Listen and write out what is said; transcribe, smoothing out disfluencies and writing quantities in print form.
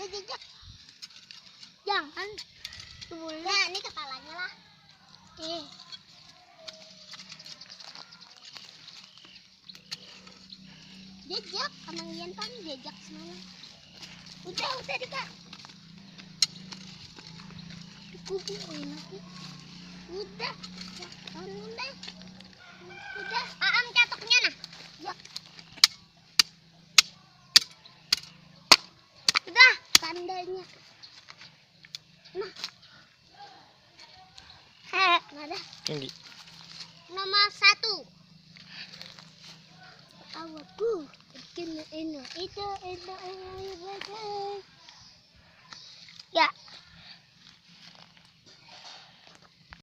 jejak. Jangan. Nah, ini kepalanya lah. Jejak, Amang Ian kan jejak semalam. Udah Dika. Udah. Udah. Aam catoknya nah. Ya. Udah, tandanya. Nah. Ada. Tinggi. Nomor 1. Awakku. Itu. Ya.